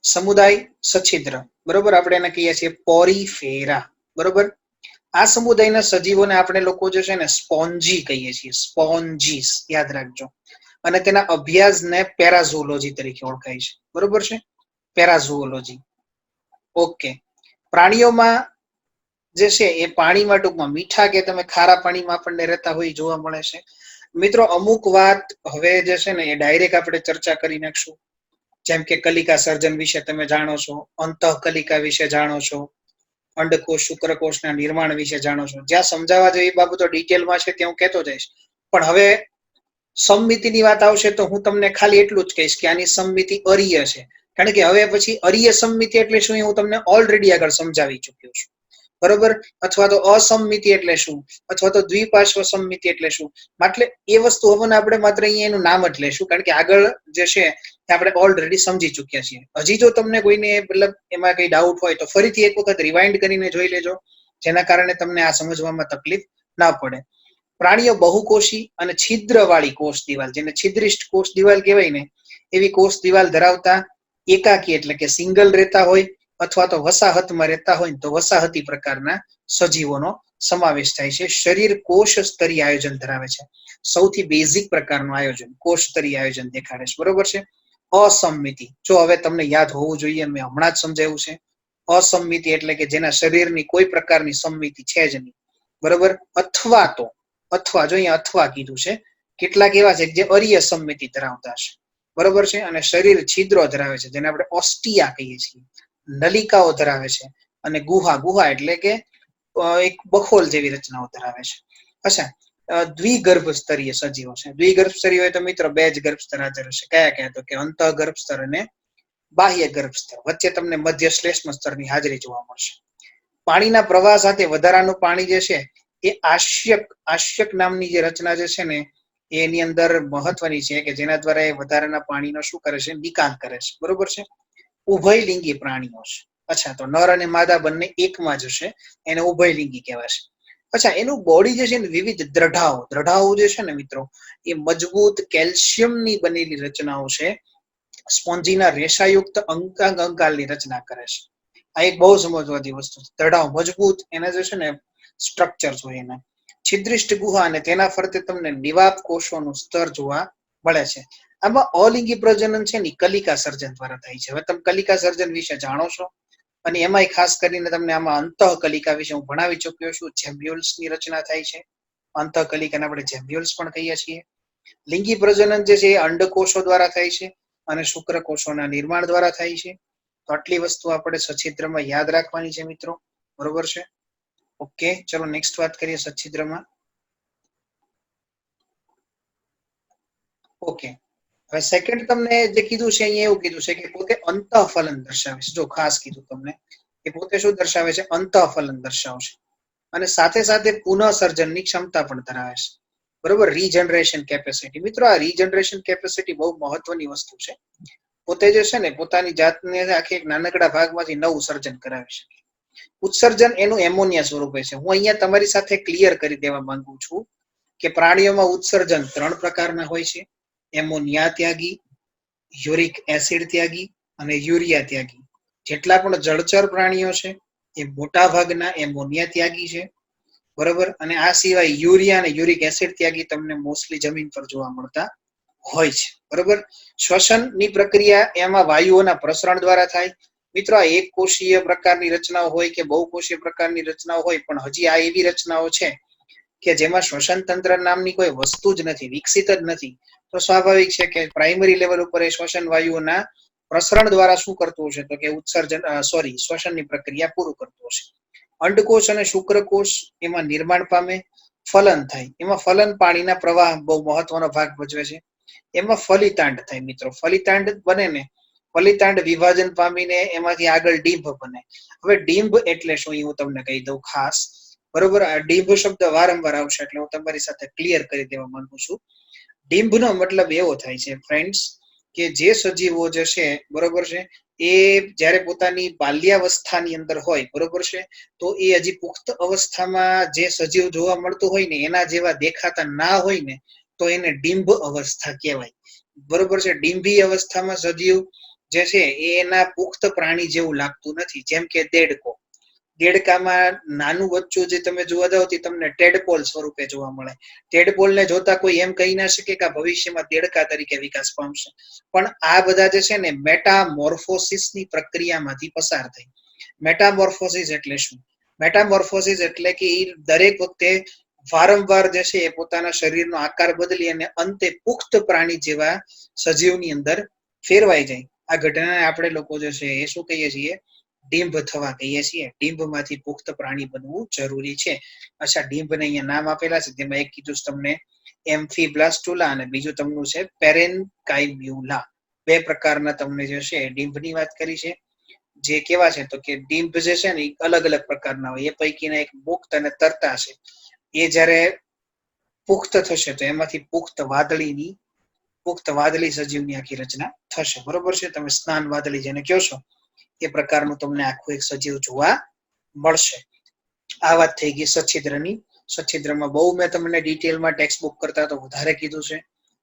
સમુદાય સચ્છિદ્ર, બરોબર, આપણે એને કહીએ છીએ પોરીફેરા. બરોબર, આ સમુદાયના સજીવોને આપણે લોકો જે છે ને સ્પોન્જી કહીએ છીએ, સ્પોન્જીસ, યાદ રાખજો. અને તેના અભ્યાસને પેરાઝોલોજી તરીકે ઓળખાય છે. બરોબર છે, પેરાઝોલોજી. ઓકે, પ્રાણીઓમાં જે છે એ પાણીમાં ટૂંકમાં મીઠા કે તમે ખારા પાણીમાં આપણને રહેતા હોય જોવા મળે છે. મિત્રો અમુક વાત હવે જે છે ને એ ડાયરેક્ટ આપણે ચર્ચા કરી નાખશું. જેમ કે કલિકા સર્જન વિશે તમે જાણો છો, અંતઃકલિકા વિશે જાણો છો, અંડકોષ શુક્રકોષના નિર્માણ વિશે જાણો છો. જ્યાં સમજાવવા જેવી બાબતો ડિટેલમાં છે ત્યાં હું કહેતો જઈશ. પણ હવે સમમિતિની વાત આવશે તો હું તમને ખાલી એટલું જ કહીશ કે આની સમમિતિ અરીય છે. કારણ કે હવે પછી અરીય સમમિતિ એટલે શું હું તમને ઓલરેડી આગળ સમજાવી ચુક્યો છું. બરોબર, અથવા તો અસમમિતિ એટલે શું, અથવા તો દ્વિપાર્શ્વ સમમિતિ એટલે શું. એટલે એ વસ્તુ હવે આપણે માત્ર અહીંયા એનું નામ જ લેશું, કારણ કે આગળ જે છે આપણે ઓલરેડી સમજી ચુક્યા છીએ. હજી જો તમને કોઈને મતલબ એમાં કઈ ડાઉટ હોય તો ફરીથી એક વખત રિવાઇન્ડ કરીને જોઈ લેજો, જેના કારણે તમને આ સમજવામાં તકલીફ ના પડે. પ્રાણીઓ બહુકોષી અને છિદ્રવાળી કોષ દિવાલ, જેને છિદ્રિષ્ટ કોષ દિવાલ કહેવાય ને એવી કોષ દિવાલ ધરાવતા એકાકી એટલે કે સિંગલ રહેતા હોય, અથવા તો વસાહતમાં રહેતા હોય તો વસાહતી પ્રકારના સજીવોનો સમાવેશ થાય છે. શરીર કોષ સ્તરીય આયોજન ધરાવે છે. સૌથી બેઝિક પ્રકારનું આયોજન કોષ સ્તરીય આયોજન દેખાડે છે. બરોબર છે. અસમમિતિ, જો હવે તમને યાદ હોવું જોઈએ, મેં હમણાં જ સમજાવ્યું છે. અસમમિતિ એટલે કે જેના શરીરની કોઈ પ્રકારની સમમિતિ છે જ નહીં. બરોબર, અથવા તો જો અહીંયા અથવા કીધું છે, કેટલાક એવા છે જે અરીય સમમિતિ ધરાવતા છે. બરોબર છે. અને શરીર છિદ્રો ધરાવે છે, જેને આપણે ઓસ્ટિયા કહીએ છીએ. નલિકાઓ ધરાવે છે. અને ગુહા એટલે કે એક બખોલ જેવી રચનાઓ ધરાવે છે. અચ્છા, દ્વિગર્ભ સ્તરીય સજીવો છે. દ્વિગર્ભ સ્તરીય હોય તો મિત્રો બે જ ગર્ભસ્તર હાજર હશે. કયા તો કે અંતઃ ગર્ભસ્તર અને બાહ્ય ગર્ભસ્તર. વચ્ચે તમને મધ્ય શ્લેષ્મ સ્તરની હાજરી જોવા મળશે. પાણીના પ્રવાહ સાથે વધારાનું પાણી જે છે એ આશ્યક નામની જે રચના જે છે ને એની અંદર મહત્વની છે, કે જેના દ્વારા એ વધારાના પાણીનો શું કરે છે? નિકાલ કરે છે. બરોબર છે. ઉભયલિંગી પ્રાણીઓ છે. અચ્છા, તો નર અને માદા બંને એકમાં જશે, એને ઉભયલિંગી કહેવાશે. અચ્છા, એનું બોડી જે છે ને વિવિધ દ્રઢાઓ જે છે ને મિત્રો એ મજબૂત કેલ્શિયમની બનેલી રચનાઓ છે. સ્પોન્જીના રેસાયુક્ત અંગાલની રચના કરે છે. આ એક બહુ સમજવાતી વસ્તુ છે. દ્રઢાઓ મજબૂત એના જે છે ને સ્ટ્રક્ચર હોય એના. છિદ્રિષ્ટ ગુહા અને તેના ફરતે તમને નિવાપ કોષોનું સ્તર જોવા મળે છે. આમાં અલિંગી પ્રજનન છે ને કલિકા સર્જન દ્વારા થાય છે. હવે તમે કલિકા સર્જન વિશે જાણો છો, અને એમાંય ખાસ કરીને તમને આમાં અંતઃકલિકા વિશે હું ભણાવી ચૂક્યો છું. જેમ્બ્યુલ્સ ની રચના થાય છે. અંતઃકલિકાને આપણે જેમ્બ્યુલ્સ પણ કહીએ છીએ. લિંગી પ્રજનન જે છે એ અંડકોષો દ્વારા થાય છે અને શુક્રકોષોના નિર્માણ દ્વારા થાય છે. તો આટલી વસ્તુ આપણે સછિદ્રમાં યાદ રાખવાની છે મિત્રો. બરોબર છે? ઓકે, ચલો નેક્સ્ટ વાત કરીએ સછિદ્રમાં. ઓકે, હવે સેકન્ડ તમને જે કીધું છે અહીંયા એવું કીધું છે કે પોતે અંતઃફલન દર્શાવે છે. જો ખાસ કીધું તમને કે પોતે શું દર્શાવે છે? અંતઃફલન દર્શાવશે અને સાથે સાથે પુનઃસર્જનની ક્ષમતા પણ ધરાવે છે. બરોબર, રીજનરેશન કેપેસિટી. મિત્રો આ રીજનરેશન કેપેસિટી બહુ મહત્વની વસ્તુ છે. પોતે જે છે ને પોતાની જાતને આખી એક નાનકડા ભાગમાંથી નવું સર્જન કરાવી શકે. ઉત્સર્જન એનું એમોનિયા સ્વરૂપે છે. હું અહીંયા તમારી સાથે ક્લિયર કરી દેવા માંગુ છું કે પ્રાણીઓમાં ઉત્સર્જન 3 પ્રકારના હોય છે: એમોનિયા ત્યાગી, યુરિક એસિડ ત્યાગી અને યુરિયા ત્યાગી. જેટલા પણ જળચર પ્રાણીઓ છે એ મોટા ભાગના એમોનિયા ત્યાગી છે. બરોબર, અને આ સિવાય યુરિયા અને યુરિક એસિડ ત્યાગી તમને મોસ્ટલી જમીન પર જોવા મળતા હોય છે. બરોબર, શ્વસનની પ્રક્રિયા એમાં વાયુઓના પ્રસરણ દ્વારા થાય. મિત્રો આ એક કોષીય પ્રકારની રચનાઓ હોય કે બહુકોષીય પ્રકારની રચનાઓ હોય, પણ હજી આ એવી રચનાઓ છે કે જેમાં શ્વસન તંત્ર નામની કોઈ વસ્તુ જ નથી, વિકસિત જ નથી. તો સ્વાભાવિક છે કે પ્રાઇમરી લેવલ ઉપર એ શ્વસન વાયુઓના પ્રસરણ દ્વારા શું કરતું હશે? તો કે ઉત્સર્જન શ્વસનની પ્રક્રિયા પૂરું કરતું હશે. અંડકોષ અને શુક્રકોષ એમાં નિર્માણ પામે, ફલન થાય. એમાં ફલન પાણીના પ્રવાહ બહુ મહત્વનો ભાગ ભજવે છે. એમાં ફલિતાંડ થાય મિત્રો. ફલિતાંડ બને ને, ફલિતાંડ વિભાજન પામીને એમાંથી આગળ ડીંભ બને. હવે ડીંભ એટલે શું એ હું તમને કહી દઉં ખાસ. બરોબર, આ ડીંભ શબ્દ વારંવાર આવશે એટલે હું તમારી સાથે ક્લિયર કરી દેવા માંગુ છું. ડીંભનો મતલબ એવો થાય છે ફ્રેન્ડ્સ કે જે સજીવો જે છે, બરોબર છે, એ જ્યારે પોતાની બાલ્યાવસ્થાની અંદર હોય, બરોબર છે, તો એ હજી પુખ્ત અવસ્થામાં જે સજીવ જોવા મળતું હોય ને એના જેવા દેખાતા ના હોય ને તો એને ડીંભ અવસ્થા કહેવાય. બરોબર છે, ડીંભી અવસ્થામાં સજીવ જે છે એના પુખ્ત પ્રાણી જેવું લાગતું નથી. જેમ કે દેડકો. દેડકામાં નાનું બચ્ચું જે તમે જોવા જાવ તે તમને ટેડપોલ સ્વરૂપે જોવા મળે. ટેડપોલને જોતા કોઈ એમ કહી ના શકે કે ભવિષ્યમાં દેડકા તરીકે વિકાસ પામશે. પણ આ બધા જે છે ને મેટામોર્ફોસિસની પ્રક્રિયામાંથી પસાર થઈ. મેટામોર્ફોસિસ એટલે શું? મેટામોર્ફોસિસ એટલે કે એ દરેક વખતે વારંવાર જે છે એ પોતાના શરીરનો આકાર બદલી અને અંતે પુખ્ત પ્રાણી જેવા સજીવની અંદર ફેરવાઈ જાય. આ ઘટનાને આપણે લોકો જે છે એ શું કહીએ છીએ? ડીંભ થવા કહીએ છીએ. ડીંભમાંથી પુખ્ત પ્રાણી બનવું જરૂરી છે. અચ્છા, ડીંભને અહીંયા નામ આપેલા છે, તેમાં એક કીધું તમને એમ્ફીબ્લાસ્ટુલા અને બીજું તમને છે પેરેન્કાઇમ્યુલા. 2 પ્રકારના તમને જે છે ડીંભની વાત કરી છે. જે કેવા છે તો કે ડીંભ જે છે ને અલગ અલગ પ્રકારના હોય. એ પૈકીના એક મુક્ત અને તરતા છે. એ જ્યારે પુખ્ત થશે તો એમાંથી પુખ્ત વાદળી સજીવની આખી રચના થશે. બરોબર છે, તમે સ્નાન વાદળી જેને કહો છો એ પ્રકારનું તમને આખું એક સજીવ જોવા મળશે. આ વાત થઈ ગઈ સછિદ્રની. સછિદ્રમાં બહુ મેં તમને ડિટેલમાં ટેક્સ્ટ બુક કરતા તો વધારે કીધું છે.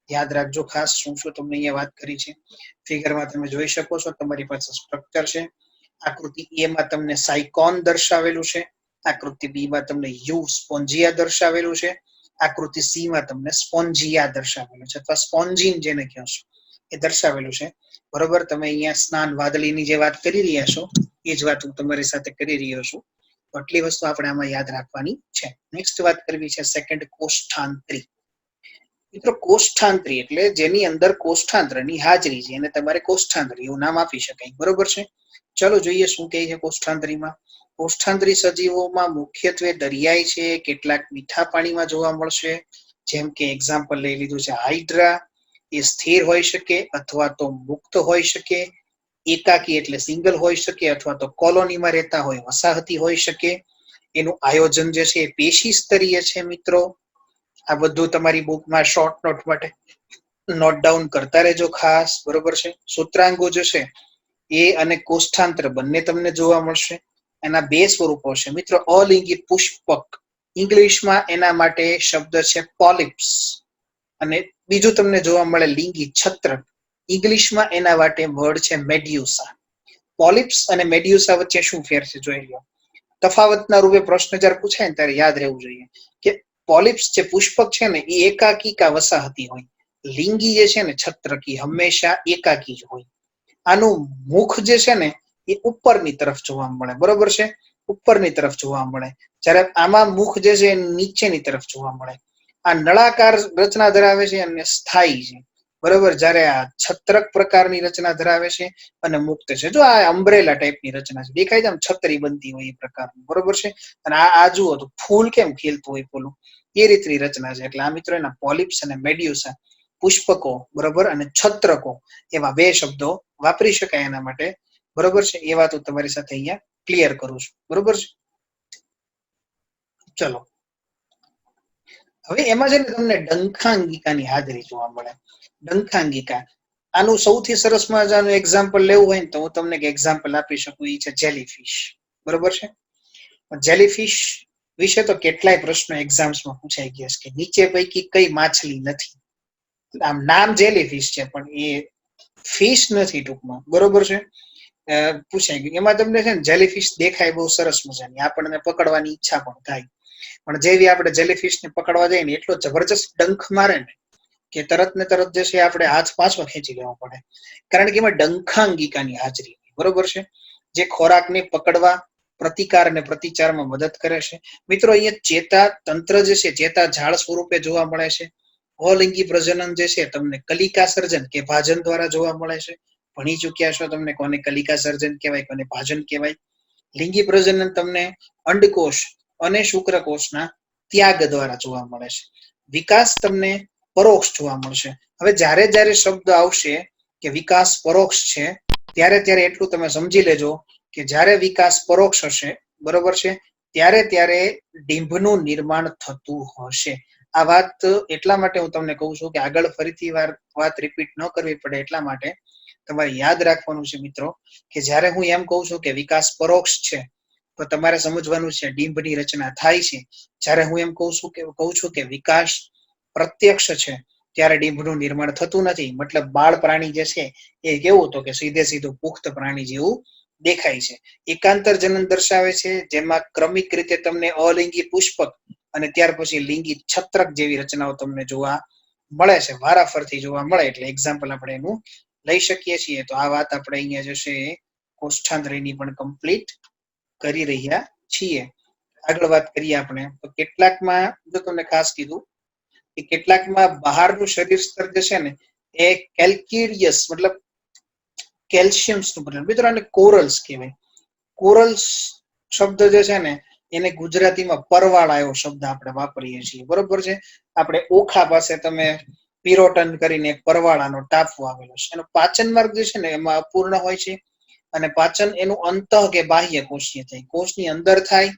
યાદ રાખજો ખાસ શું શું તમને અહીંયા વાત કરી છે. ફિગરમાં તમે જોઈ શકો છો, તમારી પાસે સ્ટ્રક્ચર છે. આકૃતિ એ માં તમને સાયકોન દર્શાવેલું છે. આકૃતિ બી માં તમને યુ સ્પોન્જિયા દર્શાવેલું છે. આકૃતિ સી માં તમને સ્પોન્જિયા દર્શાવેલું છે, અથવા સ્પોન્જીન જેને કહો છો એ દર્શાવેલું છે. બરોબર, તમે અહીંયા સ્નાન વાદળીની જે વાત કરી રહ્યા છો એ જ વાત હું તમારી સાથે કરી રહ્યો છું. આટલી વસ્તુ આપણે આમાં યાદ રાખવાની છે. નેક્સ્ટ વાત કરવી છે સેકન્ડ, કોષ્ઠાંત્રી. મિત્રો કોષ્ઠાંત્રી એટલે જેની અંદર કોષ્ઠાંત્રની હાજરી છે એને તમારે કોષ્ઠાંત્રી એવું નામ આપી શકાય. બરોબર છે, ચલો જોઈએ શું કહે છે કોષ્ઠાંત્રીમાં. કોષ્ઠાંત્રી સજીવોમાં મુખ્યત્વે દરિયાઈ છે, કેટલાક મીઠા પાણીમાં જોવા મળશે. જેમ કે એક્ઝામ્પલ લઈ લીધું છે હાઇડ્રા. એ સ્થિર હોઈ શકે અથવા તો મુક્ત હોઈ શકે. એકાકી એટલે સિંગલ હોઈ શકે અથવા તો કોલોનીમાં રહેતા હોય, વસાહતી હોઈ શકે. એનું આયોજન જે છે એ પેશી સ્તરીય છે. મિત્રો આ બધું તમારી બુકમાં શોર્ટ નોટ માટે નોટ ડાઉન કરતા રહેજો ખાસ. બરોબર છે, સૂત્રાંગો જે છે એ અને કોષ્ઠાંત્ર બંને તમને જોવા મળશે. એના 2 સ્વરૂપો છે મિત્રો. અલિંગી પુષ્પક, ઇંગ્લિશમાં એના માટે શબ્દ છે પોલિપ્સ, અને બીજું તમને જોવા મળે લિંગી છત્રક. ઇંગ્લિશમાં એના માટે વર્ડ છે મેડ્યુસા. પોલિપ્સ અને મેડ્યુસા વચ્ચે શું ફેર છે જોઈ લો. તફાવતના રૂપે પ્રશ્ન જ્યારે પૂછાય ને ત્યારે યાદ રહેવું જોઈએ કે પોલિપ્સ જે પુષ્પક છે ને એ એકાકી કા વસાહતી હોય. લિંગી જે છે ને છત્રકી હંમેશા એકાકી જ હોય. આનું મુખ જે છે ને એ ઉપરની તરફ જોવા મળે, બરોબર છે, ઉપરની તરફ જોવા મળે. જ્યારે આમાં મુખ જે છે એ નીચેની તરફ જોવા મળે. આ નળાકાર રચના ધરાવે છે અને સ્થાયી છે, બરોબર. જ્યારે આ છત્રક પ્રકારની રચના ધરાવે છે અને મુક્ત છે. જો આ અમ્બ્રેલા ટાઈપની રચના છે, દેખાય છે આમ છત્રી બનતી હોય એ પ્રકારનું, બરોબર છે. અને આ જુઓ તો ફૂલ કેમ ખીલતું હોય પેલું, એ રીતની રચના છે. એટલે આ મિત્રો એના પોલિપ્સ અને મેડ્યુસા, પુષ્પકો, બરોબર, અને છત્રકો એવા બે શબ્દો વાપરી શકાય એના માટે, બરોબર છે. એ વાત હું તમારી સાથે અહીંયા ક્લિયર કરું છું, બરોબર છે. ચલો, હવે એમાં છે ને તમને ડંખાંગિકાની હાજરી જોવા મળે. ડંખાંગિકા, આનું સૌથી સરસ મજાનું એક્ઝામ્પલ લેવું હોય ને તો હું તમને એક એક્ઝામ્પલ આપી શકું, એ છે જેલીફિશ, બરોબર છે. જેલીફિશ વિશે તો કેટલાય પ્રશ્નો એક્ઝામ્સમાં પૂછાઈ ગયા છે કે નીચે પૈકી કઈ માછલી નથી. આમ નામ જેલીફિશ છે પણ એ ફિશ નથી ટૂંકમાં, બરોબર છે. પૂછાઈ ગયું. એમાં તમને છે ને જેલીફિશ દેખાય બહુ સરસ મજાની, આપણને પકડવાની ઈચ્છા પણ થાય, પણ જેવી આપણે જેલીફિશ ને પકડવા જઈએ ને એટલો જબરજસ્ત ડંખ મારે ને કે તરત ને તરત જે છે આપણે હાથ પાછો ખેંચી લેવો પડે, કારણ કે એમાં ડંખાંગિકાની હાજરી, બરોબર છે, જે ખોરાકને પકડવા, પ્રતિકાર અને પ્રતિચારમાં મદદ કરે છે. મિત્રો અહીંયા ચેતા તંત્ર જે છે ચેતા ઝાડ સ્વરૂપે જોવા મળે છે. અલિંગી પ્રજનન જે છે તમને કલિકા સર્જન કે ભાજન દ્વારા જોવા મળે છે. ભણી ચુક્યા છો તમને કોને કલિકા સર્જન કહેવાય, કોને ભાજન કહેવાય. લિંગી પ્રજનન તમને અંડકોષ અને શુક્રકોષના ત્યાગ દ્વારા જોવા મળે છે. વિકાસ તમને પરોક્ષ જોવા મળશે. હવે જ્યારે જ્યારે શબ્દ આવશે કે વિકાસ પરોક્ષ છે, ત્યારે ત્યારે એટલું તમે સમજી લેજો કે જ્યારે વિકાસ પરોક્ષ હશે, બરોબર છે, ત્યારે ત્યારે ડીંભનું નિર્માણ થતું હશે. આ વાત એટલા માટે હું તમને કહું છું કે આગળ ફરીથી વાત રિપીટ ન કરવી પડે એટલા માટે તમારે યાદ રાખવાનું છે મિત્રો, કે જ્યારે હું એમ કહું છું કે વિકાસ પરોક્ષ છે તો તમારે સમજવાનું છે ડીંભની રચના થાય છે. જ્યારે હું એમ કહું છું કે વિકાસ પ્રત્યક્ષ છે ત્યારે ડીંભનું નિર્માણ થતું નથી. મતલબ બાળ પ્રાણી જે છે એ કેવું તો કે સીધે સીધું પુખ્ત પ્રાણી જેવું દેખાય છે. એકાંતર જનન દર્શાવે છે, જેમાં ક્રમિક રીતે તમને અલિંગી પુષ્પક અને ત્યાર પછી લિંગી છત્રક જેવી રચનાઓ તમને જોવા મળે છે, વારાફરથી જોવા મળે. એટલે એક્ઝામ્પલ આપણે એનું લઈ શકીએ છીએ. તો આ વાત આપણે અહીંયા જે છે કોષ્ઠાંતરીની પણ કમ્પ્લીટ કરી રહ્યા છીએ. આગળ વાત કરીએ આપણે તો કેટલાકમાં જો તમને ખાસ કીધું કે કેટલાકમાં બહારનું શરીર સ્તર જે છે ને એ કેલ્ક્યુરિયસ મતલબ કેલ્શિયમ્સનું બનેલું. મિત્રો આને કોરલ્સ કહેવાય. કોરલ્સ શબ્દ જે છે ને એને ગુજરાતીમાં પરવાળા એવો શબ્દ આપણે વાપરીએ છીએ, બરોબર છે. આપણે ઓખા પાસે તમે પિરોટન કરીને એક પરવાળાનો ટાપુ આવેલો છે. એનો પાચન માર્ગ જે છે ને એમાં અપૂર્ણ હોય છે, અને પાચન એનું અંતઃ કે બાહ્ય કોષીય થાય. કોષની અંદર થાય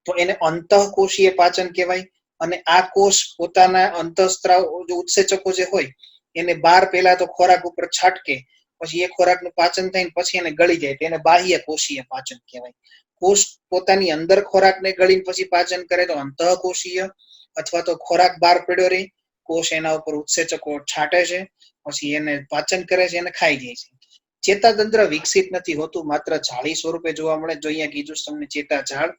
તો એને અંતઃકોષીય પાચન કહેવાય, અને આ કોષ પોતાના અંતઃસ્ત્રાવ ઉત્સેચકો જે હોય એને બહાર પહેલા તો ખોરાક ઉપર છાટકે, પછી એ ખોરાકનું પાચન થઈને પછી એને ગળી જાય તો એને બાહ્ય કોષીય પાચન કહેવાય. કોષ પોતાની અંદર ખોરાકને ગળીને પછી પાચન કરે તો અંતઃકોષીય, અથવા તો ખોરાક બહાર પડ્યો રહી, કોષ એના ઉપર ઉત્સેચકો છાંટે છે, પછી એને પાચન કરે છે, એને ખાઈ જાય છે. ચેતાતંત્ર વિકસિત નથી હોતું, માત્ર જાળી સ્વરૂપે જોવા મળે. જો અહીંયા કીધું તમને ચેતા ઝાડ.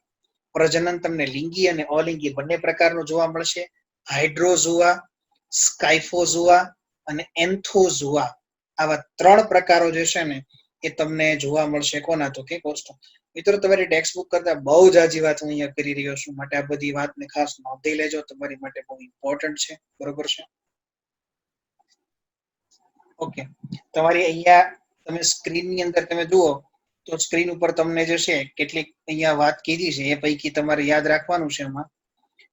પ્રજનન તમને લિંગી અને અલિંગી બંને પ્રકારનું જોવા મળશે. હાઇડ્રોઝુઆ, સ્કાઇફોઝુઆ અને એન્થોઝુઆ, આવા 3 પ્રકારો જે છે ને એ તમને જોવા મળશે. કોના તો કે કોષ્ટક. મિત્રો તમારી ટેક્સ્ટબુક કરતા બહુ જ આજી વાત હું અહીંયા કરી રહ્યો છું, માટે આ બધી વાતને ખાસ નોંધી લેજો, તમારી માટે બહુ ઇમ્પોર્ટન્ટ છે, બરોબર છે. ઓકે, તમારી અહીંયા તમે સ્ક્રીનની અંદર તમે જુઓ તો સ્ક્રીન ઉપર તમને જે છે કેટલીક અહીંયા વાત કીધી છે, એ પૈકી તમારે યાદ રાખવાનું છે એમાં,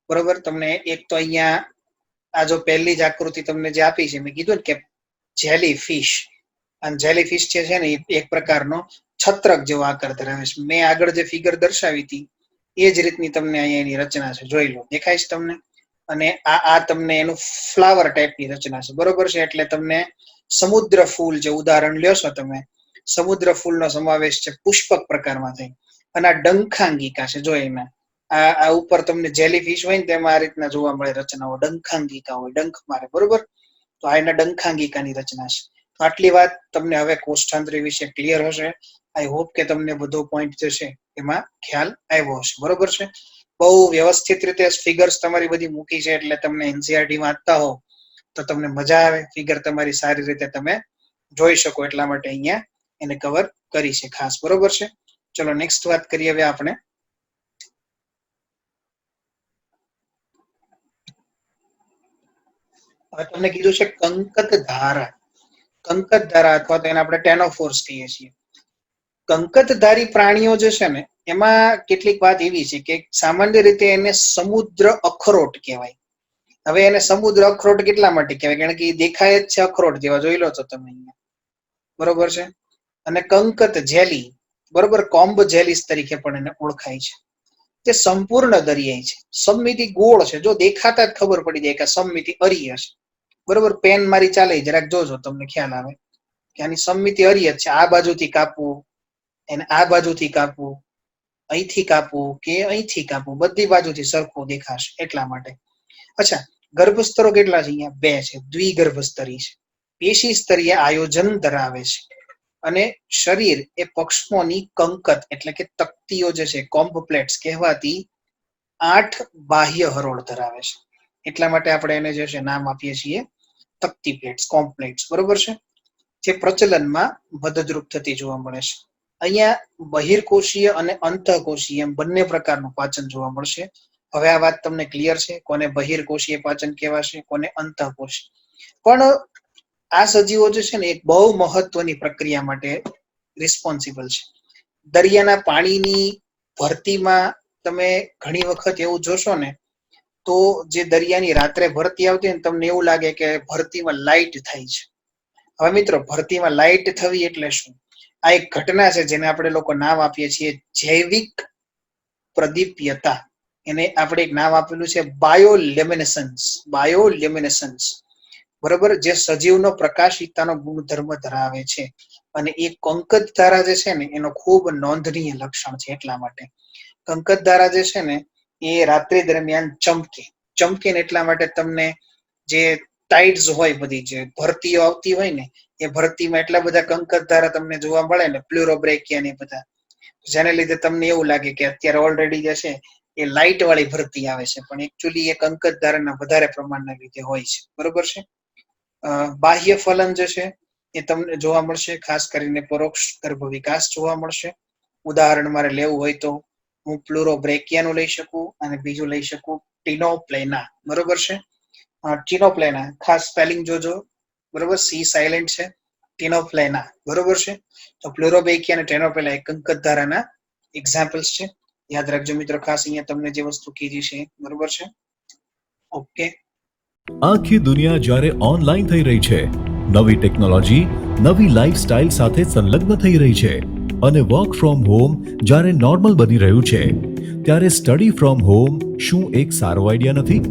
બરોબર. તમને એક તો અહીંયા આ જો પહેલી જ આકૃતિ તમને જે આપી છે મેં કીધું ને કે જેલી ફિશ, અને જેલી ફિશ જે છે ને એક પ્રકારનો છત્રક જેવો આકાર ધરાવે છે. મેં આગળ જે ફિગર દર્શાવી હતી એ જ રીતની તમને અહીંયા એની રચના છે, જોઈ લો, દેખાય છે તમને. અને આ તમને એનું ફ્લાવર ટાઈપની રચના છે, બરોબર છે. એટલે તમને સમુદ્ર ફૂલ જે ઉદાહરણ લ્યો છો તમે, સમુદ્ર ફૂલનો સમાવેશ છે પુષ્પક પ્રકારમાં થાય. અને આ ડંખાંગિકા છે, જો એના આ ઉપર તમને જેલીફિશ હોય ને તેમાં આ રીતના જોવા મળે રચનાઓ, ડંખાંગિકા હોય, ડંખ મારે, બરોબર. તો આ એના ડંખાંગિકાની રચના છે. તો આટલી વાત તમને હવે કોષ્ઠાંતરી વિશે ક્લિયર હશે. આઈ હોપ કે તમને બધો પોઈન્ટ જે છે એમાં ખ્યાલ આવ્યો હશે, બરોબર છે. બહુ વ્યવસ્થિત રીતે ફિગર્સ તમારી બધી મૂકી છે, એટલે તમને એનસીઆરટી વાંચતા હો તો તમને મજા આવે, ફિગર તમારી સારી રીતે તમે જોઈ શકો એટલા માટે અહીંયા એને કવર કરી છે ખાસ, બરોબર છે. ચલો નેક્સ્ટ વાત કરીએ હવે આપણે. હવે તમને કીધું છે કંકત ધારા. કંકત ધારા અથવા તો એને આપણે ટેનોફોર્સ કહીએ છીએ. કંકતધારી પ્રાણીઓ જે છે ને એમાં કેટલીક વાત એવી છે કે સામાન્ય રીતે એને સમુદ્ર અખરોટ કહેવાય. હવે એને સમુદ્ર અખરોટ કેટલા માટે કહેવાય? કારણ કે એ દેખાય જ છે અખરોટ જેવા, જોઈ લો છો તમે અહીંયા, બરોબર છે. અને કંકત જેલી, બરોબર, કોમ્બ જેલીસ તરીકે પણ એને ઓળખાય છે. તે સંપૂર્ણ દરિયાઈ છે, સમમિતિ ગોળ છે. જો દેખાતા જ ખબર પડી જાય કે સમમિતિ અરી હશે, બરોબર. પેન મારી ચાલે જરાક જોજો, તમને ખ્યાલ આવે કે આની સમમિતિ અરી જ છે. આ બાજુથી કાપવું, એને આ બાજુથી કાપવું, અહીંથી કાપવું કે અહીંથી કાપવું, બધી બાજુથી સરખું દેખાશે એટલા માટે. અચ્છા, ગર્ભસ્તરો કેટલા છે? અહીંયા 2 છે. દ્વિગર્ભ સ્તરી છે, પેશી સ્તરીય આયોજન ધરાવે છે. અને શરીર એ પક્ષમોની કંકત એટલે કે તકતીઓ જે છે, કોમ્બ પ્લેટ્સ કહેવાતી 8 બાહ્ય હરોળ ધરાવે છે. એટલા માટે આપણે એને જે છે નામ આપીએ છીએ તકતી પ્લેટ્સ, કોમ્બ પ્લેટ્સ, બરોબર છે. જે પ્રચલનમાં મદદરૂપ થતી જોવા મળે છે. અહીંયા બહિર્કોષીય અને અંતઃકોષીય એમ બંને પ્રકારનું પાચન જોવા મળશે. હવે આ વાત તમને ક્લિયર છે, કોને બહિર્કોષીય પાચન કહેવાશે, કોને અંતઃકોષીય. પણ આ સજીવો જે છે ને એક બહુ મહત્વની પ્રક્રિયા માટે રિસ્પોન્સિબલ છે. દરિયાના પાણીની ભરતીમાં તમે ઘણી વખત એવું જોશો ને, તો જે દરિયાની રાત્રે ભરતી આવતી હોય ને, તમને એવું લાગે કે ભરતીમાં લાઇટ થાય છે. હવે મિત્રો, ભરતીમાં લાઇટ થવી એટલે શું? આ એક ઘટના છે જેને આપણે લોકો નામ આપીએ છીએ જૈવિક પ્રદીપ્યતા. એને આપણે એક નામ આપેલું છે બાયોલ્યુમિનેસન્સ. બાયોલ્યુમિનેસન્સ, બરોબર, જે સજીવનો પ્રકાશિતતાનો ગુણધર્મ ધરાવે છે. અને એ કંકત ધારા જે છે ને એનો ખૂબ નોંધનીય લક્ષણ છે. એટલા માટે કંકત ધારા જે છે ને એ રાત્રિ દરમિયાન ચમકે ને એટલા માટે તમને જે ટાઇડ્સ હોય, બધી જે ભરતીઓ આવતી હોય ને, એ ભરતીમાં એટલા બધા કંકત ધારા તમને જોવા મળે ને, પ્લુરોબ્રેકિયા ને બધા, જેને લીધે તમને એવું લાગે કે અત્યારે ઓલરેડી જે છે એ લાઇટ વાળી ભરતી આવે છે, પણ એકચ્યુઅલી એ કંકત ધારાના વધારે પ્રમાણના લીધે હોય છે, બરોબર છે. બાહ્ય ફલન જે છે એ તમને જોવા મળશે, ખાસ કરીને પરોક્ષ ગર્ભ વિકાસ જોવા મળશે. ઉદાહરણ મારે લેવું હોય તો હું પ્લુરોબ્રેકિયાનું લઈ શકું અને બીજું લઈ શકું ટીનોપ્લેના, બરોબર છે. ટીનોપ્લેના ખાસ સ્પેલિંગ જોજો, બરોબર, સી સાયલેન્ટ છે, ટીનોપ્લેના, બરોબર છે. તો પ્લુરોબ્રેકિયા અને ટીનોપ્લેના એ કંકત ધારાના એક્ઝામ્પલ્સ છે. યાદ રાખજો મિત્રો, ખાસ અહીંયા તમને જે વસ્તુ કીધી છે, બરોબર છે. ઓકે. આખી દુનિયા જ્યારે ઓનલાઈન થઈ રહી છે, નવી ટેકનોલોજી નવી લાઈફસ્ટાઈલ સાથે સંલગ્ન થઈ રહી છે અને વર્ક ફ્રોમ હોમ જ્યારે નોર્મલ બની રહ્યું છે, ત્યારે સ્ટડી ફ્રોમ હોમ શું એક સારો આઈડિયા નથી?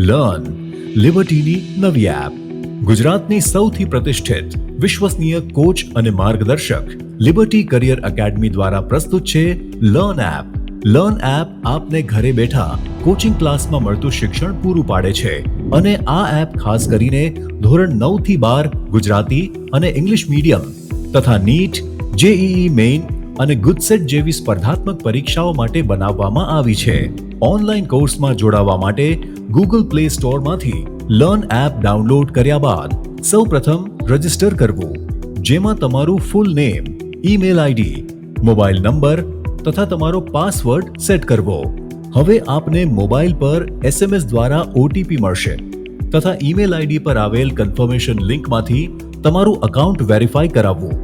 લર્ન, લિબર્ટીની નવી એપ. ગુજરાતની સૌથી પ્રતિષ્ઠિત વિશ્વસનીય કોચ અને માર્ગદર્શક લિબર્ટી કરિયર એકેડમી દ્વારા પ્રસ્તુત છે લર્ન એપ. લર્ન એપ આપને ઘરે બેઠા કોચિંગ ક્લાસમાં મળતું શિક્ષણ પૂરું પાડે છે અને આ એપ ખાસ કરીને ધોરણ 9 થી 12 ગુજરાતી અને ઇંગ્લિશ મીડિયમ તથા નીટ, જેઈઈ મેઇન અને ગુજસેટ જેવી સ્પર્ધાત્મક પરીક્ષાઓ માટે બનાવવામાં આવી છે. ઓનલાઈન કોર્સમાં જોડાવા માટે ગૂગલ પ્લે સ્ટોરમાંથી લર્ન એપ ડાઉનલોડ કર્યા બાદ સૌપ્રથમ રજીસ્ટર કરવું, જેમાં તમારું full name, email ID, mobile number તથા તમારો પાસવર્ડ સેટ કરવો. હવે આપને મોબાઈલ પર SMS દ્વારા ઓટીપી મળશે તથા ઈમેલ આઈડી પર આવેલ કન્ફર્મેશન લિંકમાંથી તમારું અકાઉન્ટ વેરીફાઈ કરાવવું.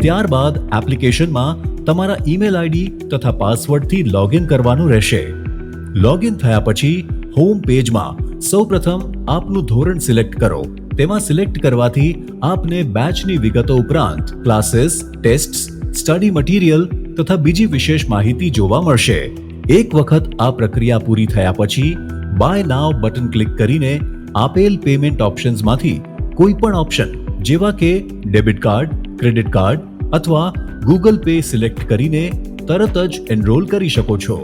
ત્યારબાદ એપ્લિકેશનમાં તમારા ઈમેલ આઈડી તથા પાસવર્ડથી લોગિન કરવાનું રહેશે. લોગિન થયા પછી હોમ પેજમાં સૌપ્રથમ આપનું ધોરણ સિલેક્ટ કરો. તેમાં સિલેક્ટ કરવાથી આપને બેચની વિગતો ઉપરાંત ક્લાસીસ, ટેસ્ટ્સ, સ્ટડી મટીરિયલ તથા બીજી વિશેષ માહિતી જોવા મળશે. એક વખત આ પ્રક્રિયા પૂરી થયા પછી બાય નાવ બટન ક્લિક કરીને આપેલ પેમેન્ટ ઓપ્શન્સમાંથી કોઈ પણ ઓપ્શન જેવા કે ડેબિટ કાર્ડ, ક્રેડિટ કાર્ડ અથવા ગૂગલ પે સિલેક્ટ કરીને તરત જ એનરોલ કરી શકો છો.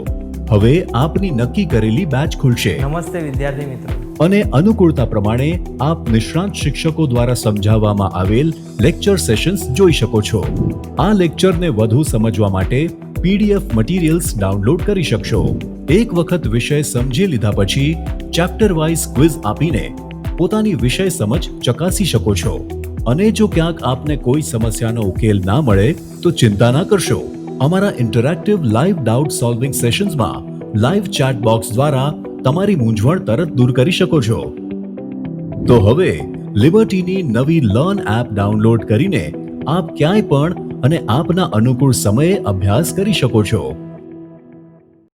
હવે આપની નક્કી કરેલી બેચ ખુલશે. નમસ્તે વિદ્યાર્થી મિત્રો. અને અનુકૂળતા પ્રમાણે આપ નિષ્ણાંત શિક્ષકો દ્વારા સમજાવવામાં આવેલ લેક્ચર સેશન્સ જોઈ શકો છો. આ લેક્ચરને વધુ સમજવા માટે પીડીએફ મટીરિયલ્સ ડાઉનલોડ કરી શકશો. એક વખત વિષય સમજી લીધા પછી ચેપ્ટર વાઇઝ ક્વિઝ આપીને પોતાની વિષય સમજ ચકાસી શકો છો. અને જો ક્યાંક આપને કોઈ સમસ્યાનો ઉકેલ ના મળે તો ચિંતા ના કરશો. અમારા ઇન્ટરેક્ટિવ લાઈવ ડાઉટ સોલ્વિંગ સેશન્સમાં લાઈવ ચેટ બોક્સ દ્વારા તમારી મૂંઝવણ તરત દૂર કરી શકો છો. તો હવે લિબર્ટીની નવી લર્ન એપ ડાઉનલોડ કરીને આપ ક્યાંય પણ અને આપના અનુકૂળ સમયે અભ્યાસ કરી શકો છો.